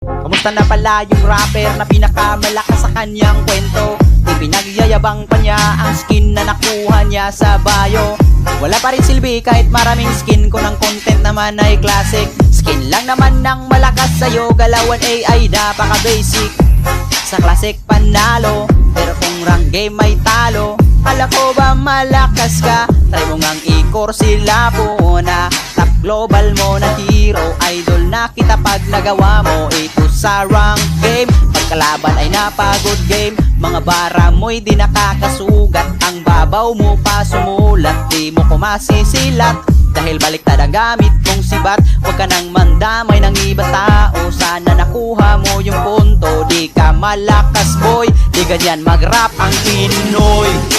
Kamusta na pala yung rapper na pinakamalakas sa kanyang kwento? Ipinagyayabang pa niya ang skin na nakuha niya sa bio. Wala pa rin silbi kahit maraming skin, kung ang content naman ay classic. Skin lang naman ng malakas sa'yo, galawan AI napaka-basic. Sa classic panalo, pero kung rank game ay talo. Kala ko ba malakas ka? Try mo ngang i-core sila po na top global mo na hero. Idol na kita pag nagawa mo ito sa rank game. Pagkalaban ay napagod game, mga bara mo'y di nakakasugat. Ang babaw mo pa sumulat, di mo kumasisilat. Dahil baliktad ang gamit mong sibat, huwag ka nang mandamay ng ibang tao. Sana nakuha mo yung punto, di ka malakas boy, di ganyan mag-rap ang Pinoy.